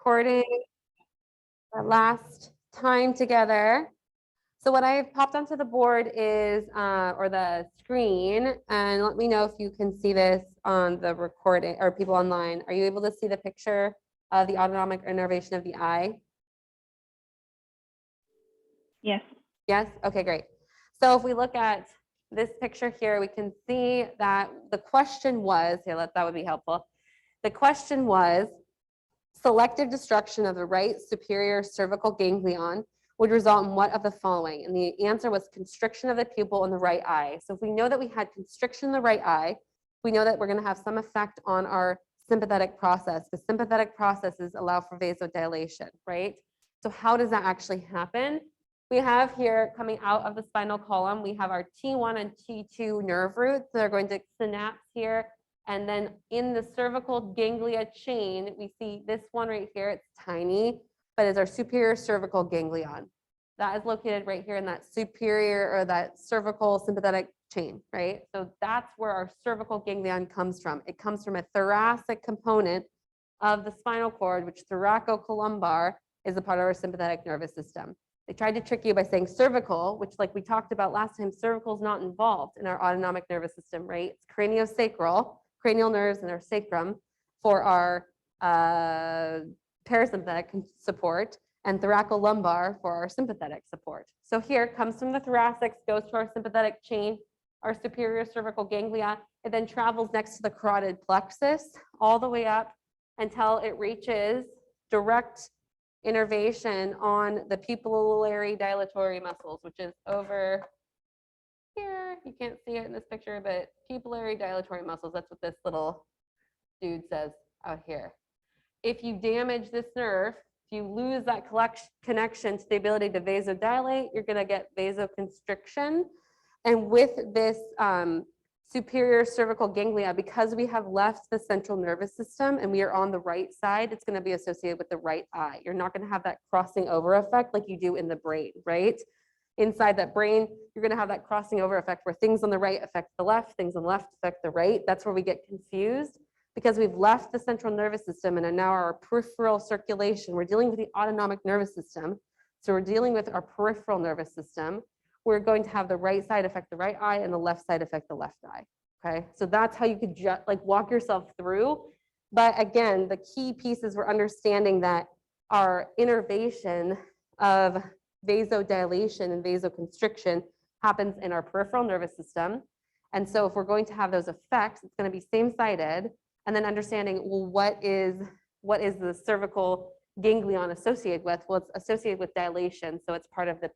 recording our last time together. So what I've popped onto the board is, or the screen, and let me know if you can see this on the recording or people online. Are you able to see the picture of the autonomic innervation of the eye? Yes. Yes? Okay, great. So if we look at this picture here, we can see that the question was, here, that would be helpful. The question was, selective destruction of the right superior cervical ganglion would result in what of the following? And the answer was constriction of the pupil in the right eye. So if we know that we had constriction in the right eye, we know that we're going to have some effect on our sympathetic process. The sympathetic processes allow for vasodilation, right? So how does that actually happen? We have here coming out of the spinal column, we have our T1 and T2 nerve roots that are going to synapse here. And then in the cervical ganglia chain, we see this one right here. It's tiny, but it's our superior cervical ganglion. That is located right here in that superior or that cervical sympathetic chain, right? So that's where our cervical ganglion comes from. It comes from a thoracic component of the spinal cord, which thoracocolumbar is a part of our sympathetic nervous system. They tried to trick you by saying cervical, which, like we talked about last time, cervical is not involved in our autonomic nervous system, right? It's craniosacral, cranial nerves and our sacrum for our parasympathetic support, and thoracolumbar for our sympathetic support. So here it comes from the thoracic, goes to our sympathetic chain, our superior cervical ganglia. It then travels next to the carotid plexus all the way up until it reaches direct innervation on the pupillary dilatory muscles, which is over here. You can't see it in this picture, but pupillary dilatory muscles, that's what this little dude says out here. If you damage this nerve, if you lose that connection to the ability to vasodilate, you're going to get vasoconstriction. And with this superior cervical ganglia, because we have left the central nervous system and we are on the right side, it's going to be associated with the right eye. You're not going to have that crossing over effect like you do in the brain, right? Inside that brain, you're going to have that crossing over effect where things on the right affect the left, things on the left affect the right. That's where we get confused because we've left the central nervous system and are now our peripheral circulation. We're dealing with the autonomic nervous system. So we're dealing with our peripheral nervous system. We're going to have the right side affect the right eye and the left side affect the left eye. Okay, so that's how you could just like walk yourself through. But again, the key piece is we're understanding that our innervation of vasodilation and vasoconstriction happens in our peripheral nervous system. And so if we're going to have those effects, it's going to be same-sided. And then understanding, well, what is the cervical ganglion associated with? Well, it's associated with dilation. So it's part of the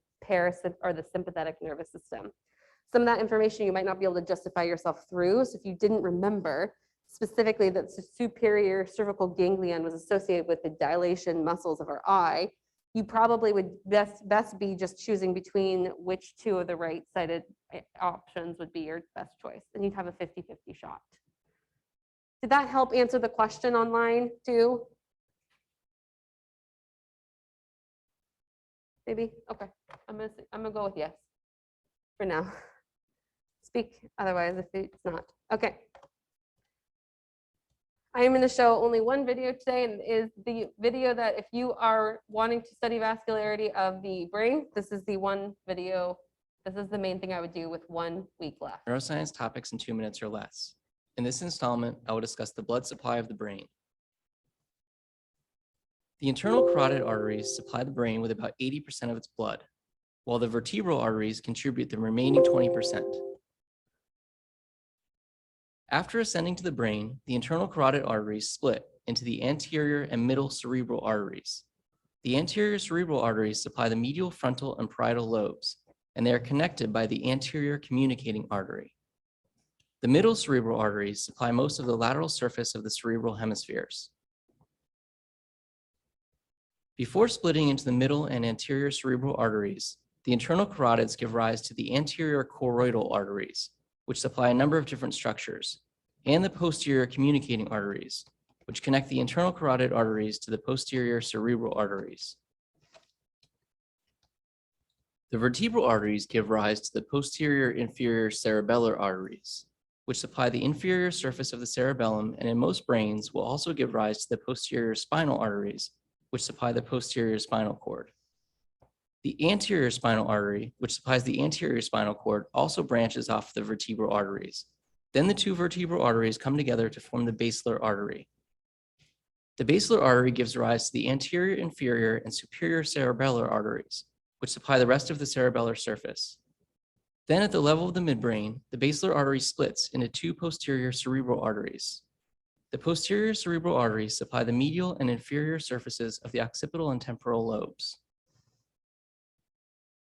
or the sympathetic nervous system. Some of that information you might not be able to justify yourself through. So if you didn't remember specifically that the superior cervical ganglion was associated with the dilation muscles of our eye, you probably would best be just choosing between which two of the right-sided options would be your best choice. And you'd have a 50-50 shot. Did that help answer the question online too? Maybe? Okay. I'm gonna go with yes for now. Speak otherwise if it's not. Okay. I am going to show only one video today, and is the video that if you are wanting to study vascularity of the brain, this is the one video. This is the main thing I would do with 1 week left. Neuroscience topics in 2 minutes or less. In this installment, I will discuss the blood supply of the brain. The internal carotid arteries supply the brain with about 80% of its blood, while the vertebral arteries contribute the remaining 20%. After ascending to the brain, the internal carotid arteries split into the anterior and middle cerebral arteries. The anterior cerebral arteries supply the medial, frontal, and parietal lobes, and they are connected by the anterior communicating artery. The middle cerebral arteries supply most of the lateral surface of the cerebral hemispheres. Before splitting into the middle and anterior cerebral arteries, the internal carotids give rise to the anterior choroidal arteries, which supply a number of different structures, and the posterior communicating arteries, which connect the internal carotid arteries to the posterior cerebral arteries. The vertebral arteries give rise to the posterior inferior cerebellar arteries, which supply the inferior surface of the cerebellum, and in most brains will also give rise to the posterior spinal arteries, which supply the posterior spinal cord. The anterior spinal artery, which supplies the anterior spinal cord, also branches off the vertebral arteries. Then the two vertebral arteries come together to form the basilar artery. The basilar artery gives rise to the anterior, inferior, and superior cerebellar arteries, which supply the rest of the cerebellar surface. Then at the level of the midbrain, the basilar artery splits into two posterior cerebral arteries. The posterior cerebral arteries supply the medial and inferior surfaces of the occipital and temporal lobes.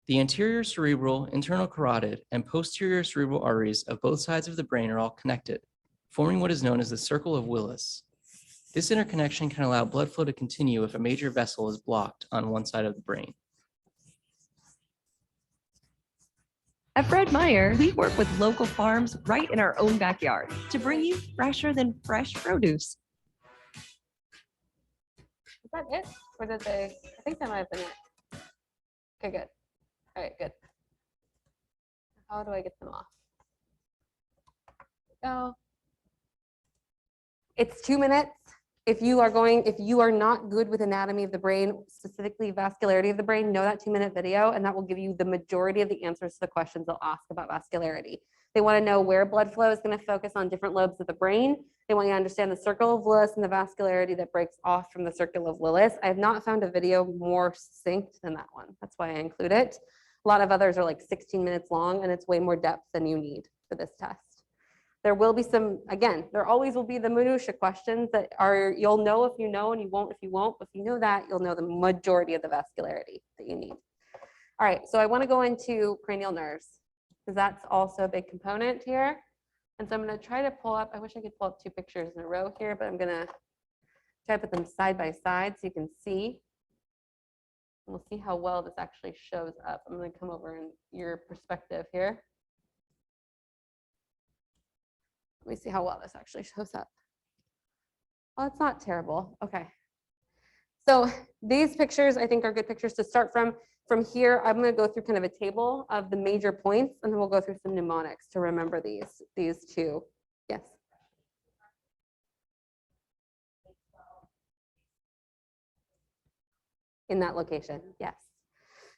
The anterior cerebral, internal carotid, and posterior cerebral arteries of both sides of the brain are all connected, forming what is known as the circle of Willis. This interconnection can allow blood flow to continue if a major vessel is blocked on one side of the brain. At Fred Meyer, we work with local farms right in our own backyard to bring you fresher than fresh produce. Is that it? Or did they? I think that might have been it. Okay, good. All right, good. How do I get them off? Go. It's 2 minutes. If you are not good with anatomy of the brain, specifically vascularity of the brain, know that 2-minute video, and that will give you the majority of the answers to the questions they'll ask about vascularity. They want to know where blood flow is going to focus on different lobes of the brain. They want you to understand the circle of Willis and the vascularity that breaks off from the circle of Willis. I have not found a video more succinct than that one. That's why I include it. A lot of others are like 16 minutes long, and it's way more depth than you need for this test. There will be some, again, there always will be the minutia questions that are, you'll know if you know and you won't if you won't. If you know that, you'll know the majority of the vascularity that you need. All right, so I want to go into cranial nerves because that's also a big component here. And so I'm going to try to pull up, I wish I could pull up 2 pictures in a row here, but I'm going to try to put them side by side so you can see. And we'll see how well this actually shows up. I'm going to come over in your perspective here. Let me see how well this actually shows up. Well, it's not terrible. Okay. So these pictures I think are good pictures to start from. From here, I'm going to go through kind of a table of the major points, and then we'll go through some mnemonics to remember these two. Yes. In that location, yes.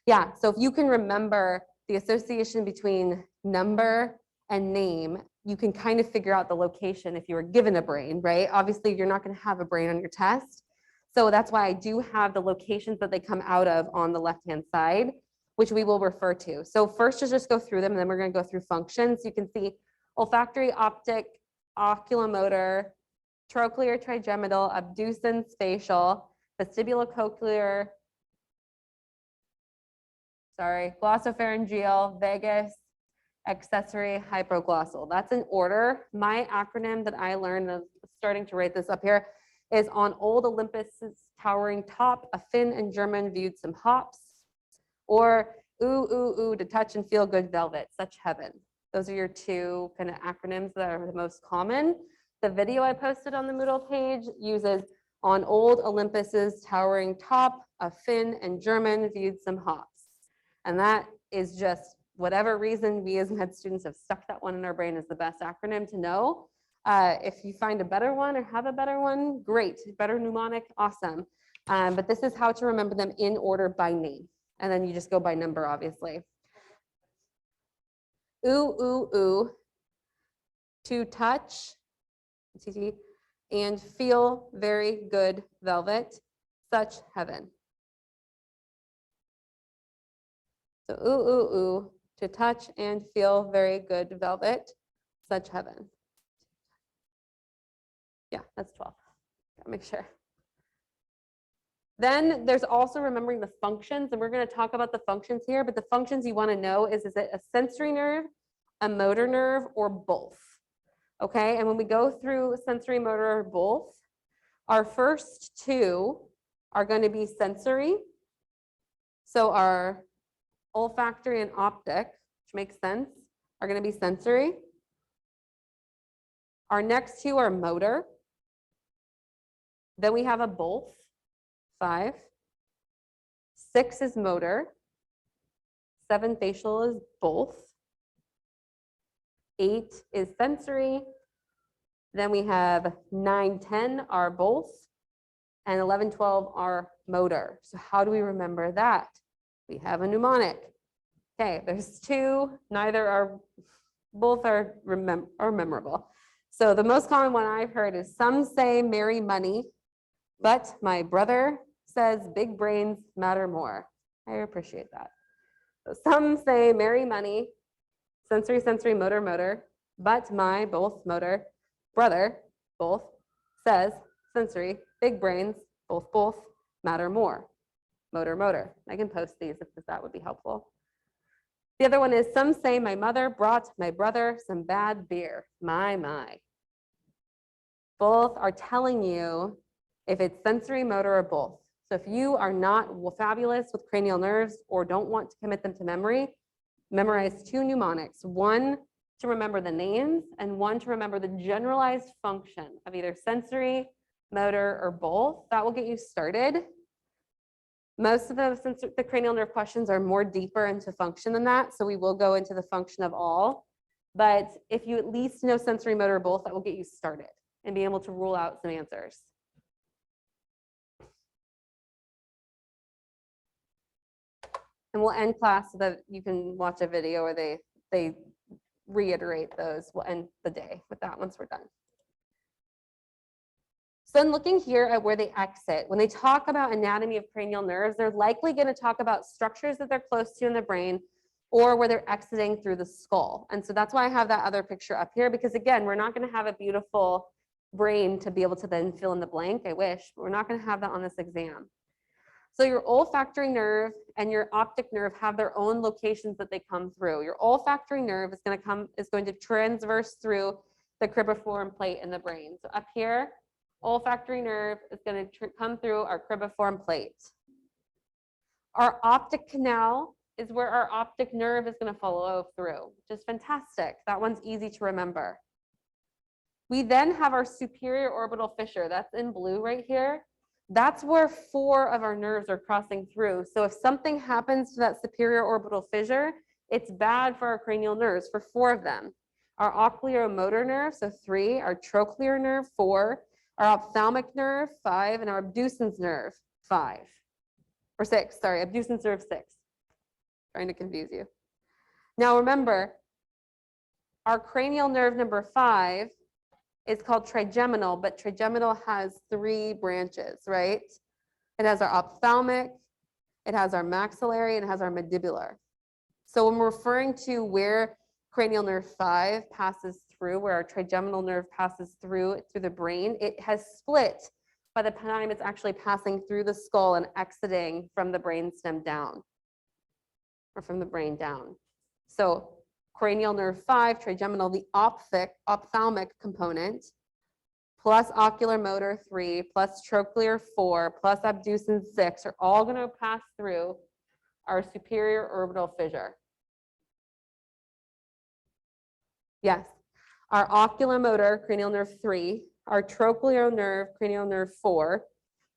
Yeah, so if you can remember the association between number and name, you can kind of figure out the location if you were given a brain, right? Obviously, you're not going to have a brain on your test. So that's why I do have the locations that they come out of on the left-hand side, which we will refer to. So first, just go through them, and then we're going to go through functions. You can see olfactory, optic, oculomotor, trochlear, trigeminal, abducens, facial, vestibulocochlear, glossopharyngeal, vagus, accessory, hypoglossal. That's in order. My acronym that I learned, I'm starting to write this up here, is on old Olympus's towering top, a Finn and German viewed some hops, or ooh, ooh, ooh, to touch and feel good velvet, such heaven. Those are your 2 kind of acronyms that are the most common. The video I posted on the Moodle page uses on old Olympus's towering top, a Finn and German viewed some hops. And that is just whatever reason we as med students have stuck that one in our brain as the best acronym to know. If you find a better one or have a better one, great. Better mnemonic, awesome. But this is how to remember them in order by name. And then you just go by number, obviously. Ooh, ooh, ooh. To touch and feel very good velvet, such heaven. So ooh, ooh, ooh. To touch and feel very good velvet, such heaven. Yeah, that's 12. Gotta make sure. Then there's also remembering the functions, and we're going to talk about the functions here, but the functions you want to know is it a sensory nerve, a motor nerve, or both? Okay, and when we go through sensory, motor, or both, our first 2 are going to be sensory. So our olfactory and optic, which makes sense, are going to be sensory. Our next 2 are motor. Then we have a both, 5. 6 is motor. 7 facial is both. 8 is sensory. Then we have 9, 10 are both. And 11, 12 are motor. So how do we remember that? We have a mnemonic. Okay, there's two, both are memorable. So the most common one I've heard is some say marry money, but my brother says big brains matter more. I appreciate that. So some say marry money, sensory, sensory, motor, motor, but my brother both says sensory, big brains, both matter more. Motor, motor. I can post these if that would be helpful. The other one is some say my mother brought my brother some bad beer. My. Both are telling you if it's sensory, motor, or both. So if you are not fabulous with cranial nerves or don't want to commit them to memory, memorize two mnemonics. One to remember the names and one to remember the generalized function of either sensory, motor, or both. That will get you started. Most of the cranial nerve questions are more deeper into function than that, so we will go into the function of all. But if you at least know sensory, motor, or both, that will get you started and be able to rule out some answers. And we'll end class so that you can watch a video where they reiterate those. We'll end the day with that once we're done. So then looking here at where they exit, when they talk about anatomy of cranial nerves, they're likely going to talk about structures that they're close to in the brain or where they're exiting through the skull. And so that's why I have that other picture up here, because again, we're not going to have a beautiful brain to be able to then fill in the blank. I wish, but we're not going to have that on this exam. So your olfactory nerve and your optic nerve have their own locations that they come through. Your olfactory nerve is going to transverse through the cribriform plate in the brain. So up here, olfactory nerve is going to come through our cribriform plate. Our optic canal is where our optic nerve is going to follow through, which is fantastic. That one's easy to remember. We then have our superior orbital fissure. That's in blue right here. That's where 4 of our nerves are crossing through. So if something happens to that superior orbital fissure, it's bad for our cranial nerves for 4 of them. Our oculomotor nerve, so 3, our trochlear nerve, 4, our ophthalmic nerve, 5, and our abducens nerve, 5. Or 6, sorry, abducens nerve 6. Trying to confuse you. Now remember, our cranial nerve number 5 is called trigeminal, but trigeminal has 3 branches, right? It has our ophthalmic, it has our maxillary, and it has our mandibular. So when we're referring to where cranial nerve 5 passes through, where our trigeminal nerve passes through the brain, it has split by the time it's actually passing through the skull and exiting from the brainstem down, or from the brain down. So cranial nerve 5, trigeminal, the ophthalmic component, plus oculomotor 3, plus trochlear 4, plus abducens 6 are all going to pass through our superior orbital fissure. Yes, our oculomotor, cranial nerve 3, our trochlear nerve, cranial nerve 4,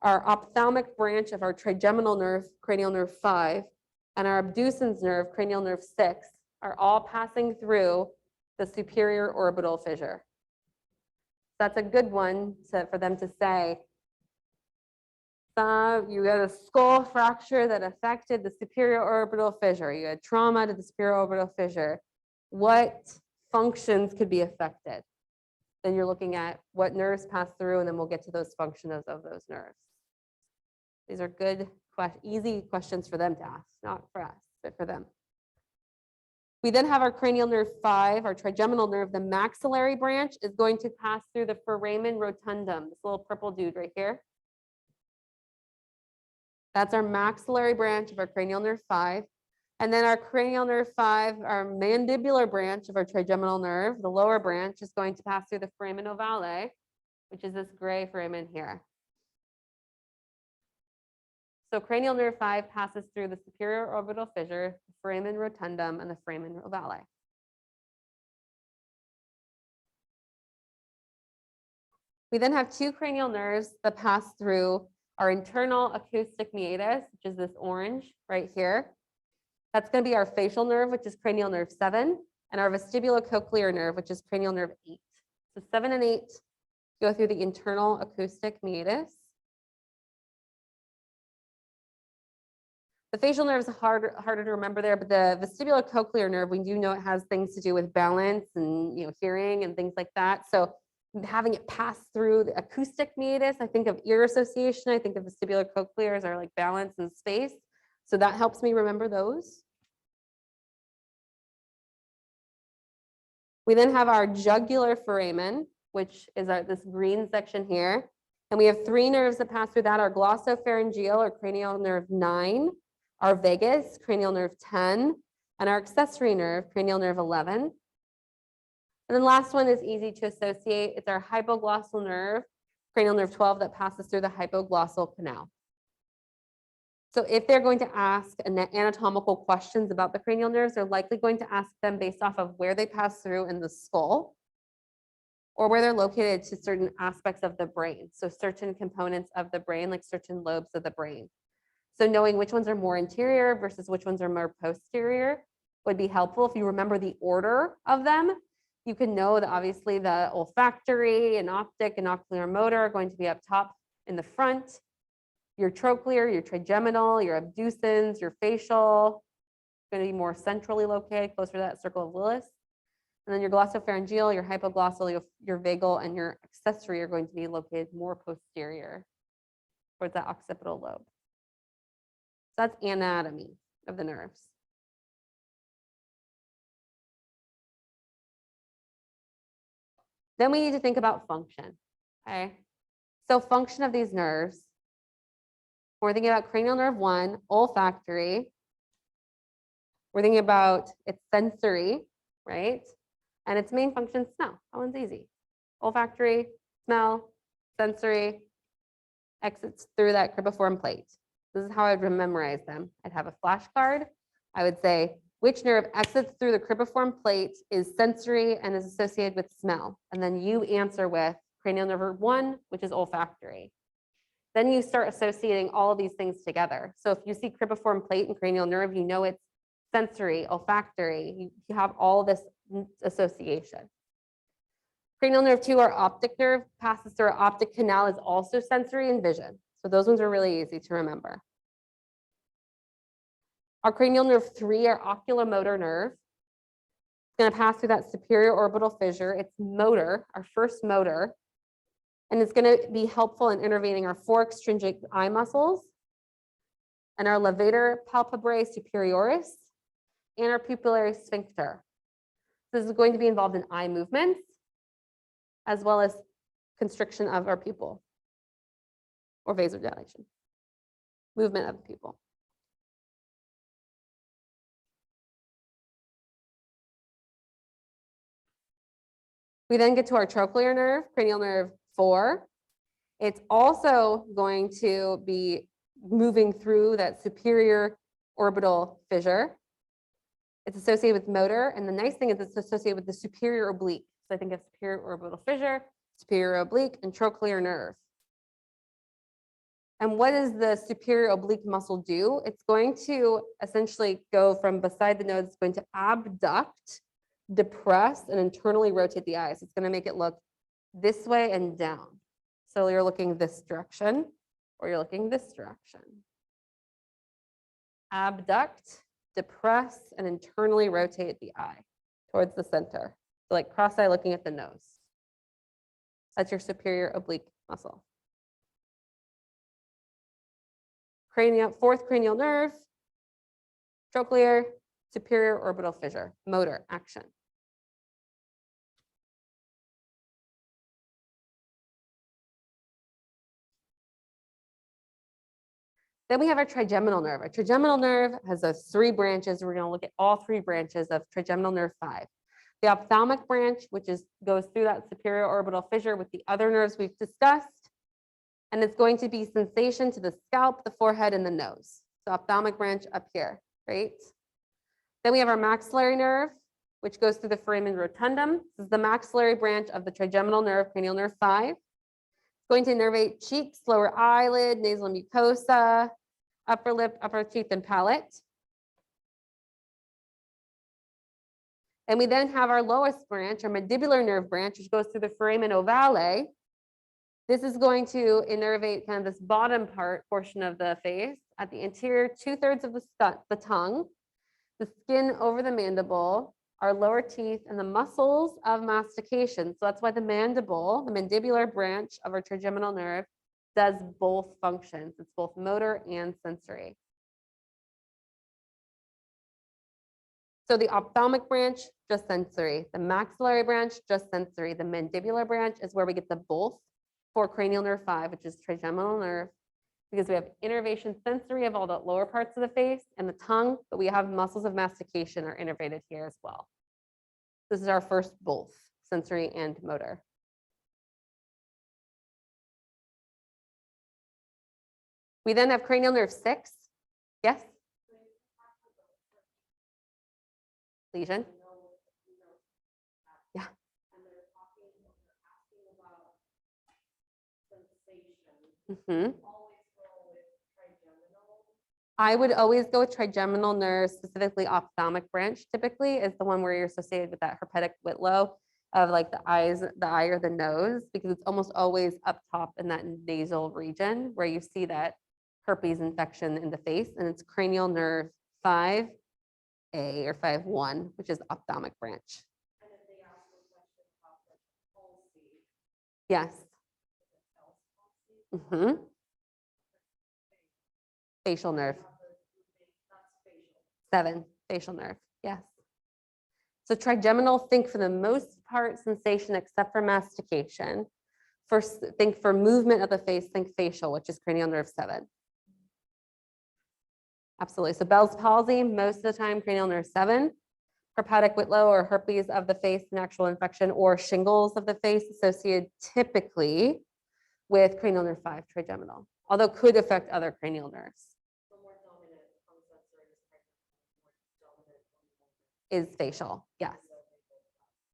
our ophthalmic branch of our trigeminal nerve, cranial nerve 5, and our abducens nerve, cranial nerve 6, are all passing through the superior orbital fissure. That's a good one for them to say. You had a skull fracture that affected the superior orbital fissure. You had trauma to the superior orbital fissure. What functions could be affected? Then you're looking at what nerves pass through, and then we'll get to those functions of those nerves. These are good, easy questions for them to ask, not for us, but for them. We then have our cranial nerve 5, our trigeminal nerve. The maxillary branch is going to pass through the foramen rotundum, this little purple dude right here. That's our maxillary branch of our cranial nerve 5. And then our cranial nerve 5, our mandibular branch of our trigeminal nerve, the lower branch, is going to pass through the foramen ovale, which is this gray foramen here. So cranial nerve 5 passes through the superior orbital fissure, the foramen rotundum, and the foramen ovale. We then have 2 cranial nerves that pass through our internal acoustic meatus, which is this orange right here. That's going to be our facial nerve, which is cranial nerve 7, and our vestibulocochlear nerve, which is cranial nerve 8. So 7 and 8 go through the internal acoustic meatus. The facial nerve is harder to remember there, but the vestibulocochlear nerve, we do know it has things to do with balance and hearing and things like that. So having it pass through the acoustic meatus, I think of ear association. I think of vestibulocochlear as our like balance and space. So that helps me remember those. We then have our jugular foramen, which is this green section here. And we have 3 nerves that pass through that, our glossopharyngeal or cranial nerve 9, our vagus, cranial nerve 10, and our accessory nerve, cranial nerve 11. And then last one is easy to associate. It's our hypoglossal nerve, cranial nerve 12, that passes through the hypoglossal canal. So if they're going to ask anatomical questions about the cranial nerves, they're likely going to ask them based off of where they pass through in the skull or where they're located to certain aspects of the brain. So certain components of the brain, like certain lobes of the brain. So knowing which ones are more interior versus which ones are more posterior would be helpful. If you remember the order of them, you can know that obviously the olfactory and optic and ocular motor are going to be up top in the front. Your trochlear, your trigeminal, your abducens, your facial, going to be more centrally located, closer to that circle of Willis. And then your glossopharyngeal, your hypoglossal, your vagal, and your accessory are going to be located more posterior towards that occipital lobe. So that's anatomy of the nerves. Then we need to think about function, okay? So function of these nerves, we're thinking about cranial nerve 1, olfactory. We're thinking about its sensory, right? And its main function, smell. That one's easy. Olfactory, smell, sensory, exits through that cribriform plate. This is how I'd memorize them. I'd have a flashcard. I would say, which nerve exits through the cribriform plate is sensory and is associated with smell? And then you answer with cranial nerve 1, which is olfactory. Then you start associating all of these things together. So if you see cribriform plate and cranial nerve, you know it's sensory, olfactory. You have all this association. Cranial nerve 2, our optic nerve, passes through our optic canal, is also sensory and vision. So those ones are really easy to remember. Our cranial nerve 3, our oculomotor nerve, is going to pass through that superior orbital fissure. It's motor, our first motor, and it's going to be helpful in innervating our 4 extrinsic eye muscles and our levator palpebrae superioris and our pupillary sphincter. This is going to be involved in eye movements as well as constriction of our pupil or vasodilation, movement of the pupil. We then get to our trochlear nerve, cranial nerve 4. It's also going to be moving through that superior orbital fissure. It's associated with motor, and the nice thing is it's associated with the superior oblique. So I think of superior orbital fissure, superior oblique, and trochlear nerve. And what does the superior oblique muscle do? It's going to essentially go from beside the nose, it's going to abduct, depress, and internally rotate the eyes. It's going to make it look this way and down. So you're looking this direction, or you're looking this direction. Abduct, depress, and internally rotate the eye towards the center. So like cross-eye looking at the nose. That's your superior oblique muscle. Cranial, 4th cranial nerve, trochlear, superior orbital fissure, motor, action. Then we have our trigeminal nerve. Our trigeminal nerve has those 3 branches. We're going to look at all 3 branches of trigeminal nerve 5. The ophthalmic branch, which goes through that superior orbital fissure with the other nerves we've discussed. And it's going to be sensation to the scalp, the forehead, and the nose. So ophthalmic branch up here, right? Then we have our maxillary nerve, which goes through the foramen rotundum. This is the maxillary branch of the trigeminal nerve, cranial nerve 5. It's going to innervate cheeks, lower eyelid, nasal mucosa, upper lip, upper teeth, and palate. And we then have our lowest branch, our mandibular nerve branch, which goes through the foramen ovale. This is going to innervate kind of this bottom portion of the face at the anterior 2/3 of the tongue, the skin over the mandible, our lower teeth, and the muscles of mastication. So that's why the mandible, the mandibular branch of our trigeminal nerve, does both functions. It's both motor and sensory. So the ophthalmic branch, just sensory. The maxillary branch, just sensory. The mandibular branch is where we get the both for cranial nerve 5, which is trigeminal nerve, because we have innervation sensory of all the lower parts of the face and the tongue, but we have muscles of mastication are innervated here as well. This is our first both, sensory and motor. We then have cranial nerve 6. Yes? Lesion. Yeah. Mm-hmm. I would always go with trigeminal nerve, specifically ophthalmic branch typically is the one where you're associated with that herpetic whitlow of like the eyes, the eye or the nose, because it's almost always up top in that nasal region where you see that herpes infection in the face, and it's cranial nerve 5A or 5-1, which is ophthalmic branch. Yes. Mm-hmm. Facial nerve. 7, facial nerve, yes. So trigeminal, think for the most part sensation except for mastication. First, think for movement of the face, think facial, which is cranial nerve 7. Absolutely. So Bell's palsy, most of the time cranial nerve 7. Herpetic whitlow or herpes of the face, an actual infection, or shingles of the face associated typically with cranial nerve 5, trigeminal, although could affect other cranial nerves. Is facial, yes.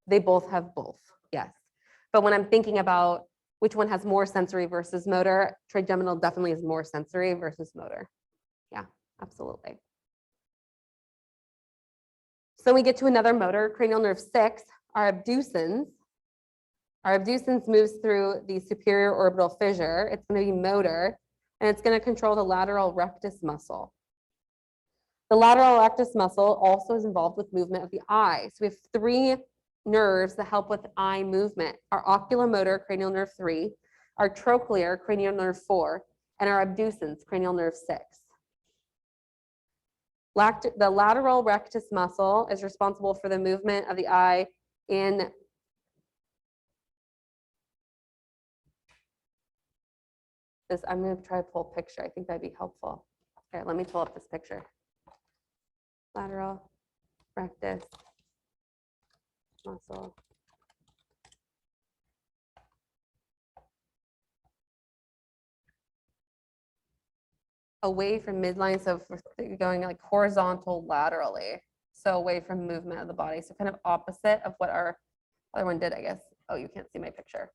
They both have both, yes. But when I'm thinking about which one has more sensory versus motor, trigeminal definitely is more sensory versus motor. Yeah, absolutely. So we get to another motor, cranial nerve 6, our abducens. Our abducens moves through the superior orbital fissure. It's going to be motor, and it's going to control the lateral rectus muscle. The lateral rectus muscle also is involved with movement of the eye. So we have 3 nerves that help with eye movement. Our oculomotor, cranial nerve 3, our trochlear, cranial nerve 4, and our abducens, cranial nerve 6. The lateral rectus muscle is responsible for the movement of the eye in this. I'm going to try to pull a picture. I think that'd be helpful. Here, let me pull up this picture. Lateral rectus muscle. Away from midline, so we're going like horizontal laterally. So away from movement of the body. So kind of opposite of what our other one did, I guess. Oh, you can't see my picture.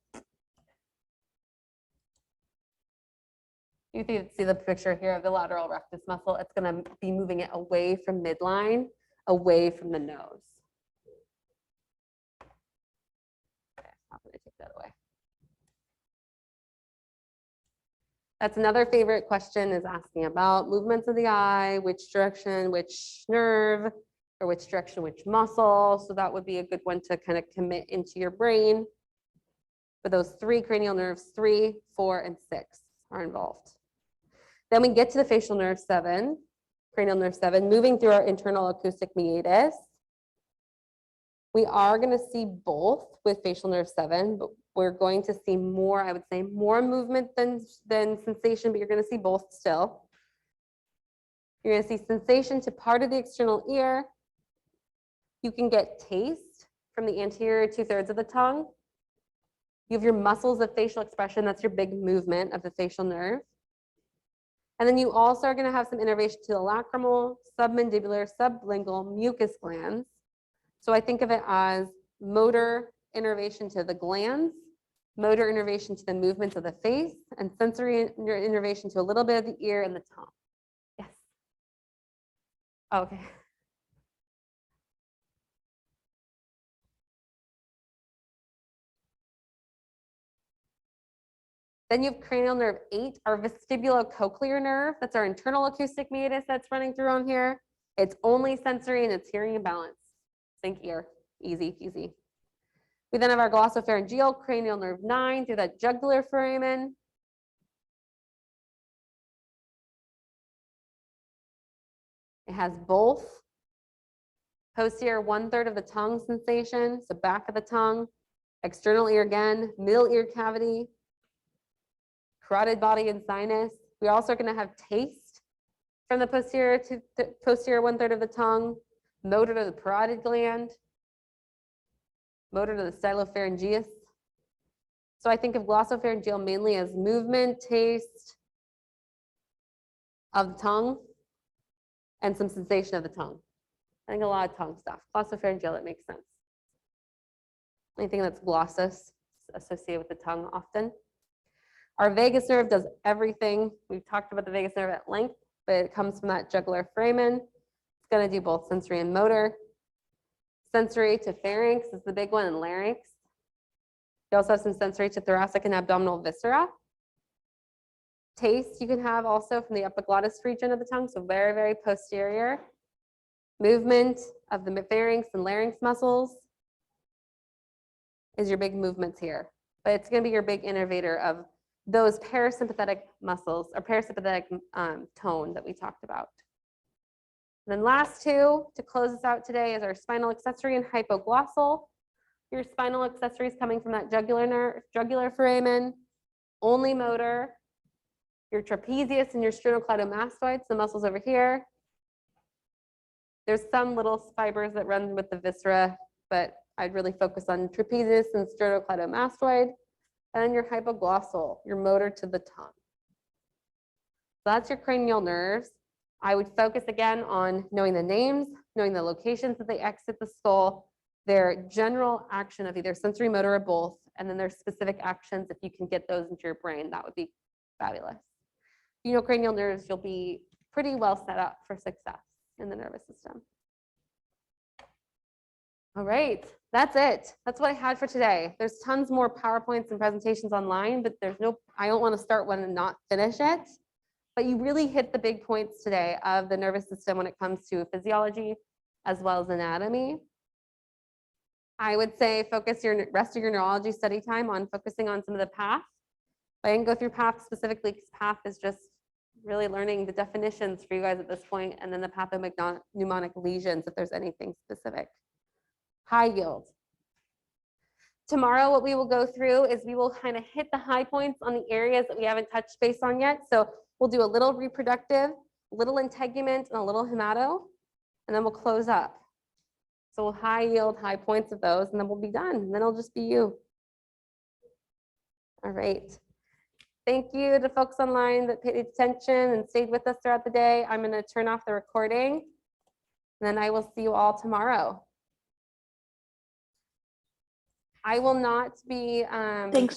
You can see the picture here of the lateral rectus muscle. It's going to be moving it away from midline, away from the nose. Okay, I'm going to take that away. That's another favorite question, is asking about movements of the eye, which direction, which nerve, or which direction, which muscle. So that would be a good one to kind of commit into your brain. But those 3 cranial nerves, 3, 4, and 6 are involved. Then we get to the facial nerve 7, cranial nerve 7, moving through our internal acoustic meatus. We are going to see both with facial nerve 7, but we're going to see more, I would say, more movement than sensation, but you're going to see both still. You're going to see sensation to part of the external ear. You can get taste from the anterior 2/3 of the tongue. You have your muscles of facial expression. That's your big movement of the facial nerve. And then you also are going to have some innervation to the lacrimal, submandibular, sublingual, mucus glands. So I think of it as motor innervation to the glands, motor innervation to the movements of the face, and sensory innervation to a little bit of the ear and the tongue. Yes. Okay. Then you have cranial nerve 8, our vestibulocochlear nerve. That's our internal acoustic meatus that's running through on here. It's only sensory and it's hearing and balance. Think ear, easy peasy. We then have our glossopharyngeal cranial nerve 9 through that jugular foramen. It has both posterior 1/3 of the tongue sensation, so back of the tongue, external ear again, middle ear cavity, carotid body and sinus. We're also going to have taste from the posterior to the posterior 1/3 of the tongue, motor to the parotid gland, motor to the stylopharyngeus. So I think of glossopharyngeal mainly as movement, taste of the tongue, and some sensation of the tongue. I think a lot of tongue stuff. Glossopharyngeal, that makes sense. Anything that's glossus associated with the tongue often. Our vagus nerve does everything. We've talked about the vagus nerve at length, but it comes from that jugular foramen. It's going to do both sensory and motor. Sensory to pharynx is the big one, and larynx. You also have some sensory to thoracic and abdominal viscera. Taste you can have also from the epiglottis region of the tongue, so very, very posterior. Movement of the pharynx and larynx muscles is your big movements here, but it's going to be your big innervator of those parasympathetic muscles or parasympathetic tone that we talked about. And then last two to close us out today is our spinal accessory and hypoglossal. Your spinal accessory is coming from that jugular nerve, jugular foramen, only motor. Your trapezius and your sternocleidomastoids, the muscles over here. There's some little fibers that run with the viscera, but I'd really focus on trapezius and sternocleidomastoid. And then your hypoglossal, your motor to the tongue. So that's your cranial nerves. I would focus again on knowing the names, knowing the locations that they exit the skull, their general action of either sensory, motor, or both, and then their specific actions. If you can get those into your brain, that would be fabulous. You know cranial nerves, you'll be pretty well set up for success in the nervous system. All right, that's it. That's what I had for today. There's tons more PowerPoints and presentations online, but I don't want to start one and not finish it. But you really hit the big points today of the nervous system when it comes to physiology as well as anatomy. I would say focus your rest of your neurology study time on focusing on some of the path. I didn't go through path specifically because path is just really learning the definitions for you guys at this point, and then the pathognomonic lesions if there's anything specific. High yield. Tomorrow, what we will go through is we will kind of hit the high points on the areas that we haven't touched base on yet. So we'll do a little reproductive, a little integument, and a little hemato, and then we'll close up. So we'll high yield, high points of those, and then we'll be done. And then it'll just be you. All right. Thank you to folks online that paid attention and stayed with us throughout the day. I'm going to turn off the recording, and then I will see you all tomorrow. I will not be. Thanks.